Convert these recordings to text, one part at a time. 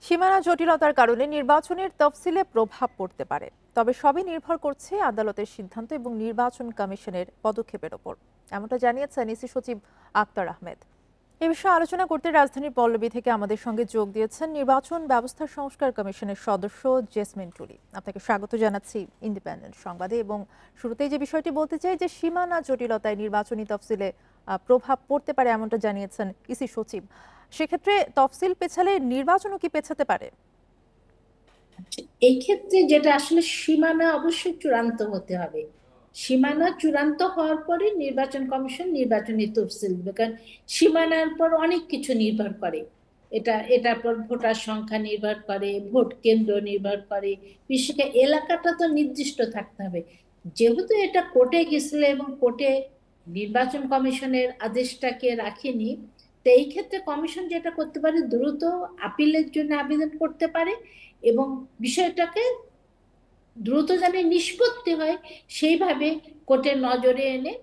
সীমানা জটিলতার কারণে নির্বাচনের তফসিলে প্রভাব পড়তে পারে, তবে সবই নির্ভর করছে আদালতের সিদ্ধান্ত এবং নির্বাচন কমিশনের পদক্ষেপের ওপর। এমনটা জানিয়েছেন ইসি সচিব আক্তার আহমেদ। এ বিষয়ে আলোচনা করতে রাজধানীর পল্লবী থেকে আমাদের সঙ্গে যোগ দিয়েছেন নির্বাচন ব্যবস্থা সংস্কার কমিশনের সদস্য জেসমিন টুলি। আপনাকে স্বাগত জানাচ্ছি ইন্ডিপেন্ডেন্ট সংবাদে। এবং শুরুতেই যে বিষয়টি বলতে চাই যে সীমানা জটিলতায় নির্বাচনী তফসিলে প্রভাব পড়তে পারে এমনটা জানিয়েছেন ইসি সচিব। সেক্ষেত্রে তফসিল পেছালে নির্বাচনও কি পেছাতে পারে? এই ক্ষেত্রে যেটা আসলে সীমানা অবশ্যই চূড়ান্ত হতে হবে। সীমানা চূড়ান্ত হওয়ার পরে নির্বাচন কমিশন নির্বাচনী তফসিল দেবে, কারণ সীমানার পর অনেক কিছু নির্ভর করে। এটার পর ভোটার সংখ্যা নির্ভর করে, ভোট কেন্দ্র নির্ভর করে, বিশেষ করে এলাকাটা তো নির্দিষ্ট থাকতে হবে। যেহেতু এটা কোর্টে গেছিল এবং কোর্টে নির্বাচন কমিশনের আদেশটাকে রাখেনি, তো এই ক্ষেত্রে কমিশন যেটা করতে পারে, দ্রুত আপিলের জন্য আবেদন করতে পারে এবং বিষয়টাকে দ্রুত যেন নিষ্পত্তি হয় সেইভাবে কোর্টের নজরে এনে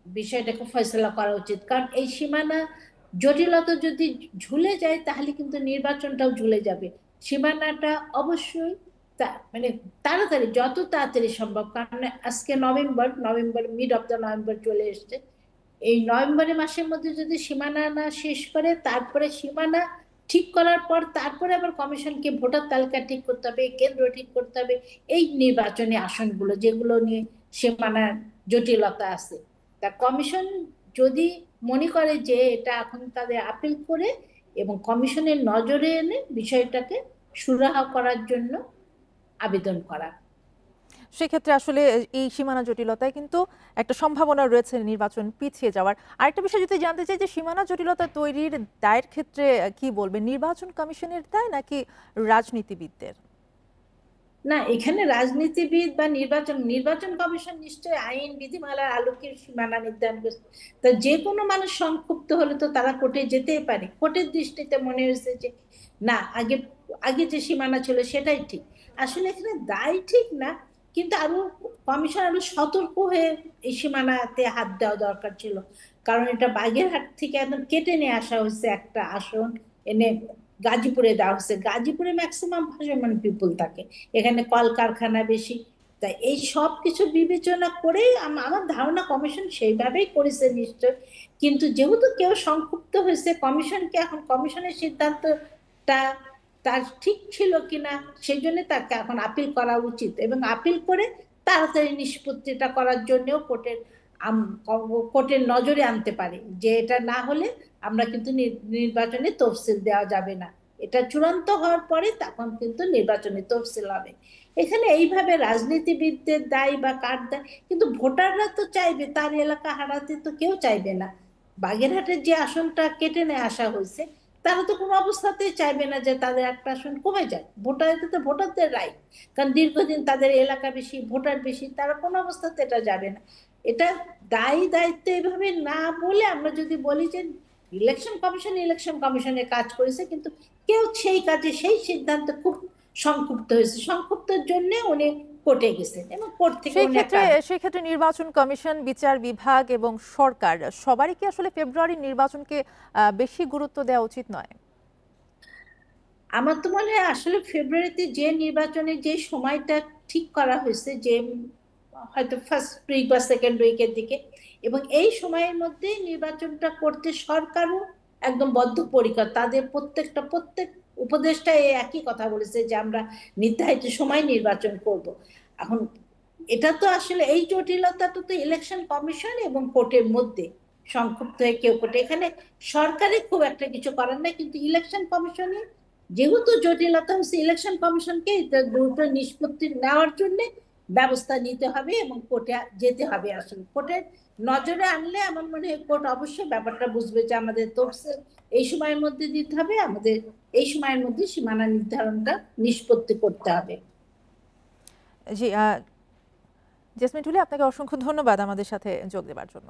বিষয়টাকে ফয়সলা করা উচিত। কারণ এই সীমানা জটিলতা যদি ঝুলে যায় তাহলে কিন্তু নির্বাচনটাও ঝুলে যাবে। সীমানাটা অবশ্যই মানে তাড়াতাড়ি, যত তাড়াতাড়ি সম্ভব, কারণ আজকে November mid of the November চলে এসছে। এই নভেম্বরের মাসের মধ্যে যদি সীমানা না শেষ করে, তারপরে সীমানা ঠিক করার পর তারপরে আবার কমিশনকে ভোটার তালিকা ঠিক করতে হবে, কেন্দ্র ঠিক করতে হবে, এই নির্বাচনী আসনগুলো যেগুলো নিয়ে সীমানার জটিলতা আছে। তা কমিশন যদি মনে করে যে এটা এখন তাদের আপিল করে এবং কমিশনের নজরে এনে বিষয়টাকে সুরাহা করার জন্য আবেদন করা। সেক্ষেত্রে আসলে এই সীমানা জটিলতায় কিন্তু একটা সম্ভাবনা রয়েছে নির্বাচন পিছিয়ে যাওয়ার। আরেকটা বিষয় যদি জানতে চাই যে সীমানা জটিলতা তৈরির দায়ের ক্ষেত্রে কি বলবেন, নির্বাচন কমিশনের দায় নাকি রাজনীতিবিদদের? না, এখানে রাজনীতিবিদ বা নির্বাচন নির্বাচন কমিশন নিশ্চয়ই আইন বিধিমালার আলোকে সীমানা নির্ধারণ করছে। তা যে কোনো মানুষ সংক্ষুব্ধ হলে তো তারা কোর্টে যেতেই পারে। কোর্টের দৃষ্টিতে মনে হয়েছে যে না, আগে আগে যে সীমানা ছিল সেটাই ঠিক। আসলে এখানে দায় ঠিক না, কিন্তু আরো কমিশন আরো সতর্ক হয়ে এই সীমানাতে হাত দেওয়া দরকার ছিল। কারণ এটা বাগেরহাট থেকে একদম কেটে নিয়ে আসা হয়েছে একটা আসন, এনে গাজীপুরে দেওয়া হয়েছে। গাজীপুরে ম্যাক্সিমাম ভাষামান পিপল থাকে, এখানে কলকারখানা বেশি। তাই এই সব কিছু বিবেচনা করে আমার ধারণা কমিশন সেইভাবেই করেছে নিশ্চয়। কিন্তু যেহেতু কেউ সংক্ষুব্ধ হয়েছে, কমিশনকে এখন কমিশনের সিদ্ধান্তটা তার ঠিক ছিল কিনা সেই জন্য তাকে এখন আপিল করা উচিত এবং আপিল করে তাড়াতাড়ি নিষ্পত্তিটা করার জন্যও কোর্টের নজরে আনতে পারে যে এটা না হলে আমরা কিন্তু নির্বাচনে তফসিল দেওয়া যাবে না। এটা চূড়ান্ত হওয়ার পরে তখন কিন্তু নির্বাচনে তফসিল হবে। এখানে এইভাবে রাজনীতিবিদদের দায় বা কার দায়, কিন্তু ভোটাররা তো চাইবে, তার এলাকা হারাতে তো কেউ চাইবে না। বাগেরহাটের যে আসনটা কেটে নিয়ে আসা হয়েছে, তারা তো কোনো অবস্থাতেই চাইবে না যে তাদের একটা আসন কমে যায়। এটা তো ভোটারদের রাইট, কারণ দীর্ঘদিন তাদের এলাকা বেশি, ভোটার বেশি, তারা কোনো অবস্থাতে এটা যাবে না। এটা দায়িত্ব এভাবে না বলে আমরা যদি বলি যে ইলেকশন কমিশনের কাজ করেছে, কিন্তু কেউ সেই কাজে সেই সিদ্ধান্ত খুব সংক্ষুব্ধ হয়েছে, সংক্ষুব্ধের জন্য উনি কোর্টে গেছেন এবং কোর্ট থেকে সেই উনি একটা ক্ষেত্রে আদেশ। সেই ক্ষেত্রে নির্বাচন কমিশন, বিচার বিভাগ এবং সরকার সবারই কি আসলে ফেব্রুয়ারির নির্বাচনকে বেশি গুরুত্ব দেওয়া উচিত নয়? আমার তো মনে হয় আসলে ফেব্রুয়ারিতে যে নির্বাচনের যে সময়টা ঠিক করা হয়েছে, যে হয়তো ফার্স্ট উইক বা সেকেন্ড উইকের দিকে, এবং এই সময়ের মধ্যে নির্বাচনটা করতে সরকারও একদম বদ্ধপরিকর। তাদের প্রত্যেক উপদেষ্টা এই একই কথা বলেছে যে আমরা নির্ধারিত সময় নির্বাচন করব। এখন এটা তো আসলে এই জটিলতাটা তো ইলেকশন কমিশন এবং কোর্টের মধ্যে সংক্ষুব্ধ হয়ে কেউ কোর্টে, এখানে সরকারের খুব একটা কিছু করার নাই, কিন্তু ইলেকশন কমিশনে যেহেতু জটিলতা হচ্ছে, ইলেকশন কমিশনকে এটা দ্রুত নিষ্পত্তি নেওয়ার জন্য ব্যবস্থা নিতে হবে এবং কোর্টে যেতে হবে। আসলে কোর্টের নজরে আনলে আমার মনে হয় কোর্ট অবশ্যই ব্যাপারটা বুঝবে যে আমাদের তফসিল এই সময়ের মধ্যে দিতে হবে, আমাদের এই সময়ের মধ্যে সীমানা নির্ধারণটা নিষ্পত্তি করতে হবে। জি, জেসমিন টুলি, আপনাকে অসংখ্য ধন্যবাদ আমাদের সাথে যোগ দেওয়ার জন্য।